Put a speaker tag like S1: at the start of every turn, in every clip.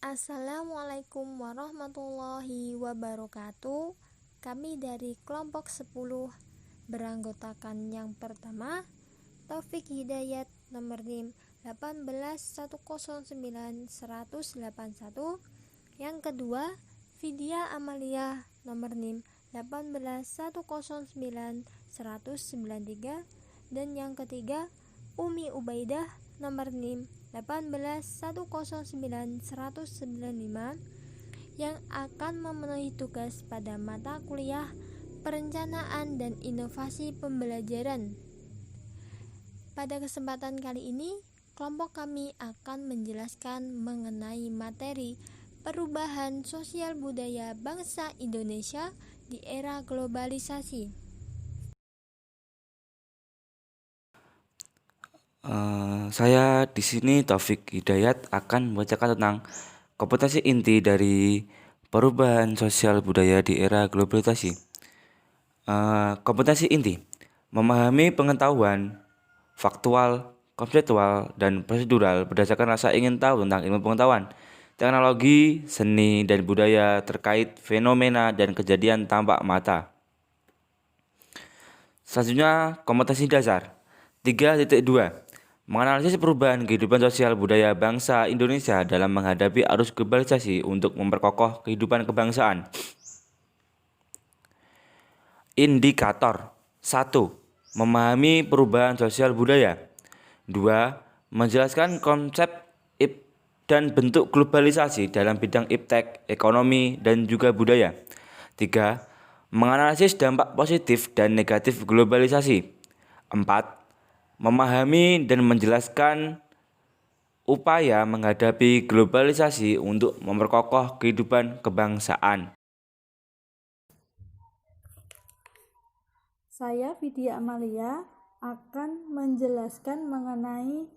S1: Assalamualaikum warahmatullahi wabarakatuh. Kami dari kelompok 10 beranggotakan yang pertama Taufik Hidayat nomor NIM 18109-181, yang kedua Vidya Amalia nomor NIM 18109-193, dan yang ketiga Umi Ubaidah nomor NIM 18109-195, yang akan memenuhi tugas pada mata kuliah Perencanaan dan Inovasi Pembelajaran. Pada kesempatan kali ini, kelompok kami akan menjelaskan mengenai materi perubahan sosial budaya bangsa Indonesia di era globalisasi.
S2: Saya di sini Taufik Hidayat akan membacakan tentang kompetensi inti dari perubahan sosial budaya di era globalisasi. Kompetensi inti memahami pengetahuan faktual, konseptual, dan prosedural berdasarkan rasa ingin tahu tentang ilmu pengetahuan, teknologi, seni, dan budaya terkait fenomena dan kejadian tampak mata. Selanjutnya, kompetensi dasar 3.2 menganalisis perubahan kehidupan sosial budaya bangsa Indonesia dalam menghadapi arus globalisasi untuk memperkokoh kehidupan kebangsaan. Indikator 1. Memahami perubahan sosial budaya. 2. Menjelaskan konsep dan bentuk globalisasi dalam bidang iptek, ekonomi, dan juga budaya. 3. Menganalisis dampak positif dan negatif globalisasi. 4. Memahami dan menjelaskan upaya menghadapi globalisasi untuk memperkokoh kehidupan kebangsaan.
S3: Saya Vidya Amalia akan menjelaskan mengenai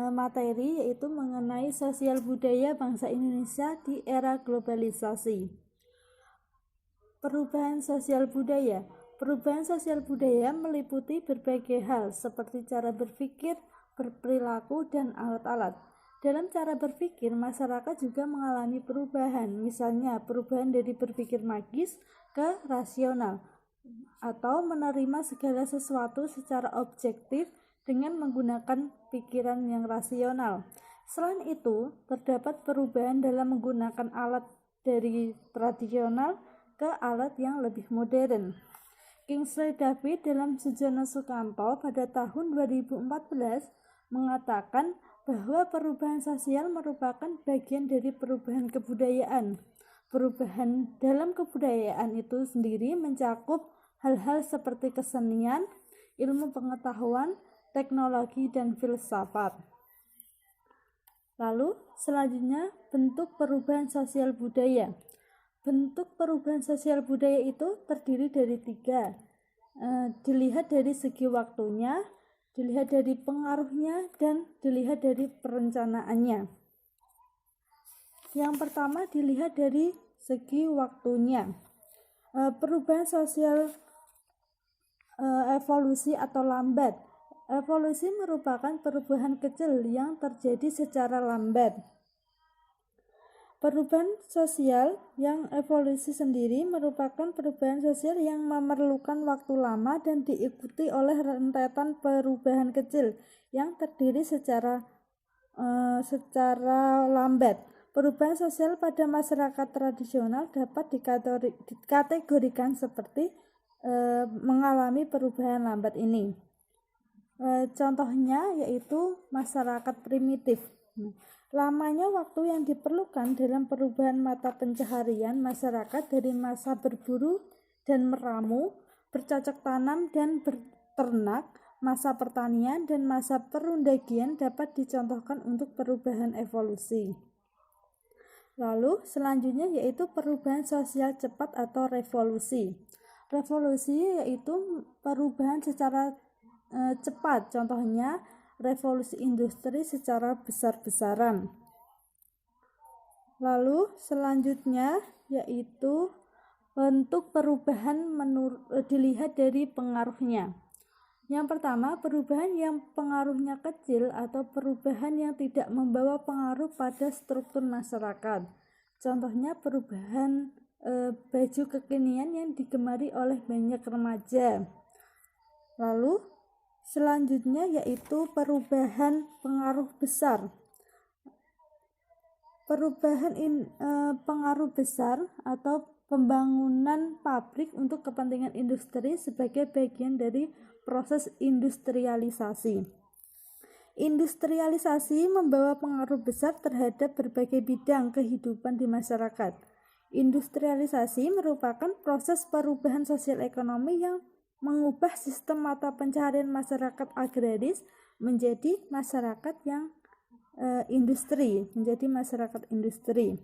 S3: materi, yaitu mengenai sosial budaya bangsa Indonesia di era globalisasi. Perubahan sosial budaya. Perubahan sosial budaya meliputi berbagai hal seperti cara berpikir, berperilaku, dan alat-alat. Dalam cara berpikir, masyarakat juga mengalami perubahan, misalnya perubahan dari berpikir magis ke rasional, atau menerima segala sesuatu secara objektif dengan menggunakan pikiran yang rasional. Selain itu, terdapat perubahan dalam menggunakan alat dari tradisional ke alat yang lebih modern. Kingsley David dalam Sujono Sukanto pada tahun 2014 mengatakan bahwa perubahan sosial merupakan bagian dari perubahan kebudayaan. Perubahan dalam kebudayaan itu sendiri mencakup hal-hal seperti kesenian, ilmu pengetahuan, teknologi, dan filsafat. Lalu selanjutnya, bentuk perubahan sosial budaya. Bentuk perubahan sosial budaya itu terdiri dari 3. Dilihat dari segi waktunya, dilihat dari pengaruhnya, dan dilihat dari perencanaannya. Yang pertama, dilihat dari segi waktunya. Perubahan sosial evolusi atau lambat. Evolusi merupakan perubahan kecil yang terjadi secara lambat. Perubahan sosial yang evolusi sendiri merupakan perubahan sosial yang memerlukan waktu lama dan diikuti oleh rentetan perubahan kecil yang terdiri secara lambat. Perubahan sosial pada masyarakat tradisional dapat dikategorikan seperti mengalami perubahan lambat ini. Contohnya yaitu masyarakat primitif. Lamanya waktu yang diperlukan dalam perubahan mata pencaharian masyarakat dari masa berburu dan meramu, bercocok tanam dan berternak, masa pertanian, dan masa perundagian dapat dicontohkan untuk perubahan evolusi. Lalu selanjutnya yaitu perubahan sosial cepat atau revolusi. Revolusi yaitu perubahan secara cepat, contohnya revolusi industri secara besar-besaran. Lalu selanjutnya yaitu bentuk perubahan dilihat dari pengaruhnya. Yang pertama, perubahan yang pengaruhnya kecil atau perubahan yang tidak membawa pengaruh pada struktur masyarakat. Contohnya perubahan baju kekinian yang digemari oleh banyak remaja. Lalu selanjutnya yaitu perubahan pengaruh besar. Pengaruh besar atau pembangunan pabrik untuk kepentingan industri sebagai bagian dari proses industrialisasi. Industrialisasi membawa pengaruh besar terhadap berbagai bidang kehidupan di masyarakat. Industrialisasi merupakan proses perubahan sosial ekonomi yang mengubah sistem mata pencaharian masyarakat agraris menjadi masyarakat yang menjadi masyarakat industri.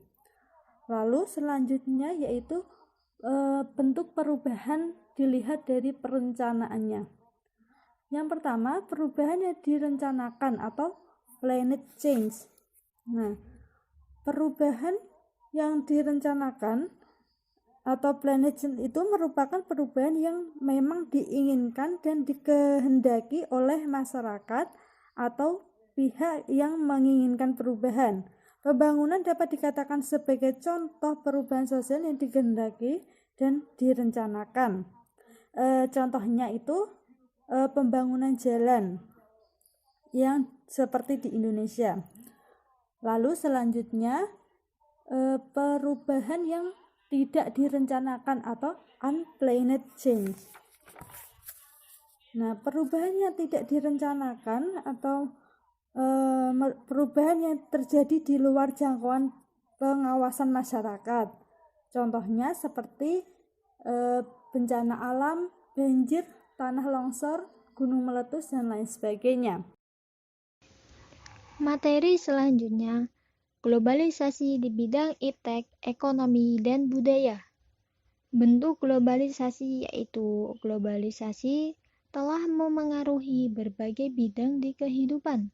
S3: Lalu selanjutnya yaitu bentuk perubahan dilihat dari perencanaannya. Yang pertama, perubahan yang direncanakan atau planned change. Nah, perubahan yang direncanakan atau planned change itu merupakan perubahan yang memang diinginkan dan dikehendaki oleh masyarakat atau pihak yang menginginkan perubahan. Pembangunan dapat dikatakan sebagai contoh perubahan sosial yang dikehendaki dan direncanakan. Contohnya itu pembangunan jalan yang seperti di Indonesia. Lalu selanjutnya perubahan yang tidak direncanakan atau unplanned change. Nah, perubahan yang tidak direncanakan atau perubahan yang terjadi di luar jangkauan pengawasan masyarakat. Contohnya seperti bencana alam, banjir, tanah longsor, gunung meletus, dan lain sebagainya.
S1: Materi selanjutnya, globalisasi di bidang iptek, ekonomi, dan budaya. Bentuk globalisasi yaitu globalisasi telah memengaruhi berbagai bidang di kehidupan,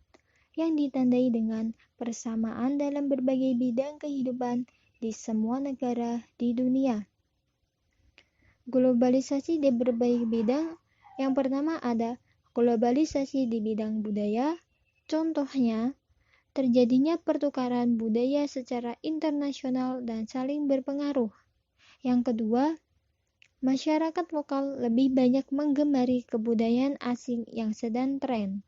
S1: yang ditandai dengan persamaan dalam berbagai bidang kehidupan di semua negara di dunia. Globalisasi di berbagai bidang, yang pertama ada globalisasi di bidang budaya, contohnya terjadinya pertukaran budaya secara internasional dan saling berpengaruh. Yang kedua, masyarakat lokal lebih banyak menggemari kebudayaan asing yang sedang tren.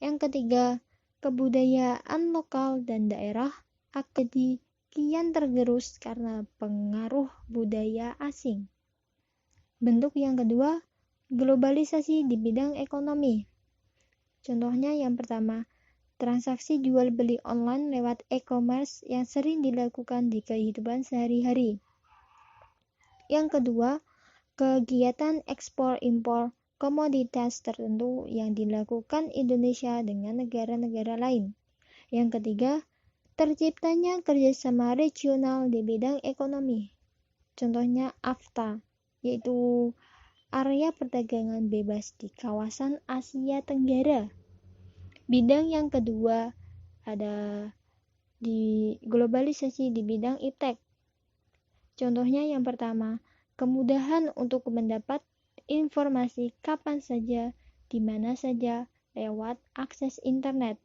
S1: Yang ketiga, kebudayaan lokal dan daerah akan kian tergerus karena pengaruh budaya asing. Bentuk yang kedua, globalisasi di bidang ekonomi. Contohnya yang pertama, transaksi jual beli online lewat e-commerce yang sering dilakukan di kehidupan sehari-hari. Yang kedua, kegiatan ekspor impor komoditas tertentu yang dilakukan Indonesia dengan negara-negara lain. Yang ketiga, terciptanya kerjasama regional di bidang ekonomi. Contohnya AFTA, yaitu area perdagangan bebas di kawasan Asia Tenggara. Bidang yang kedua ada di globalisasi di bidang iptek. Contohnya yang pertama, kemudahan untuk mendapat informasi kapan saja, di mana saja, lewat akses internet.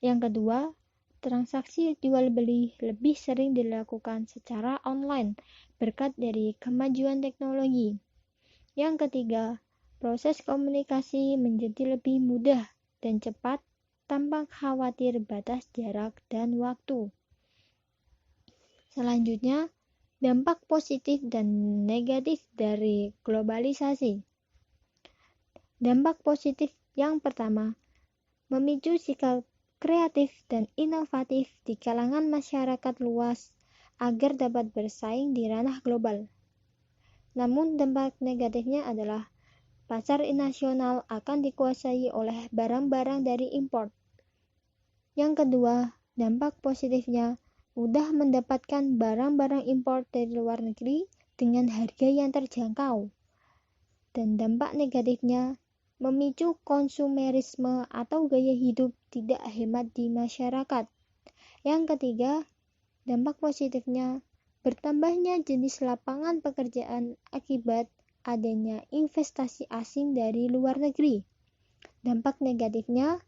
S1: Yang kedua, transaksi jual beli lebih sering dilakukan secara online berkat dari kemajuan teknologi. Yang ketiga, proses komunikasi menjadi lebih mudah dan cepat tanpa khawatir batas jarak dan waktu. Selanjutnya, dampak positif dan negatif dari globalisasi. Dampak positif yang pertama, memicu sikap kreatif dan inovatif di kalangan masyarakat luas agar dapat bersaing di ranah global. Namun dampak negatifnya adalah pasar nasional akan dikuasai oleh barang-barang dari impor. Yang kedua, dampak positifnya mudah mendapatkan barang-barang impor dari luar negeri dengan harga yang terjangkau. Dan dampak negatifnya memicu konsumerisme atau gaya hidup tidak hemat di masyarakat. Yang ketiga, dampak positifnya bertambahnya jenis lapangan pekerjaan akibat adanya investasi asing dari luar negeri. Dampak negatifnya,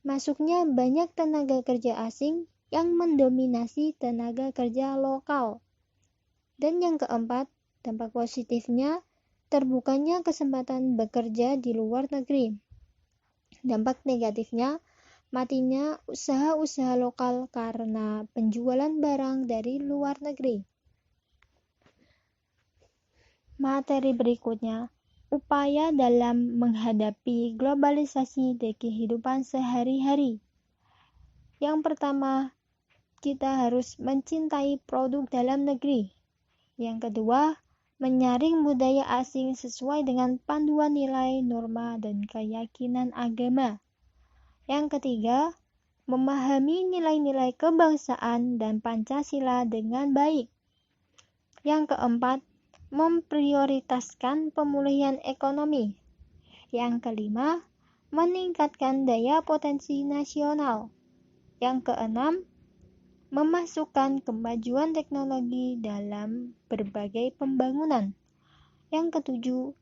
S1: masuknya banyak tenaga kerja asing yang mendominasi tenaga kerja lokal. Dan yang keempat, dampak positifnya, terbukanya kesempatan bekerja di luar negeri. Dampak negatifnya, matinya usaha-usaha lokal karena penjualan barang dari luar negeri. Materi berikutnya, upaya dalam menghadapi globalisasi di kehidupan sehari-hari. Yang pertama, kita harus mencintai produk dalam negeri. Yang kedua, menyaring budaya asing sesuai dengan panduan nilai, norma, dan keyakinan agama. Yang ketiga, memahami nilai-nilai kebangsaan dan Pancasila dengan baik. Yang keempat, memprioritaskan pemulihan ekonomi. Yang kelima, meningkatkan daya potensi nasional. Yang keenam, memasukkan kemajuan teknologi dalam berbagai pembangunan. Yang ketujuh,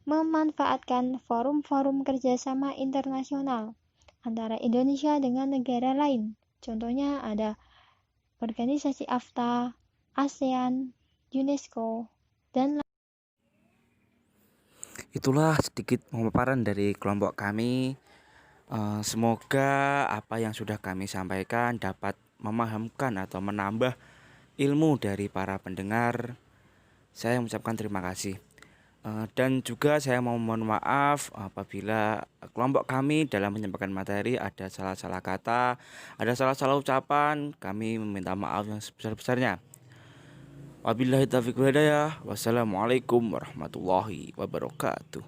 S1: memanfaatkan forum-forum kerjasama internasional antara Indonesia dengan negara lain. Contohnya ada organisasi AFTA, ASEAN, UNESCO, dan lain.
S2: Itulah sedikit pemaparan dari kelompok kami. Semoga apa yang sudah kami sampaikan dapat memahamkan atau menambah ilmu dari para pendengar. Saya mengucapkan terima kasih. Dan juga saya mohon maaf apabila kelompok kami dalam menyampaikan materi ada salah-salah kata, ada salah-salah ucapan. Kami meminta maaf yang sebesar-besarnya. Wabillahi taufiq wal hidayah. Wassalamualaikum warahmatullahi wabarakatuh.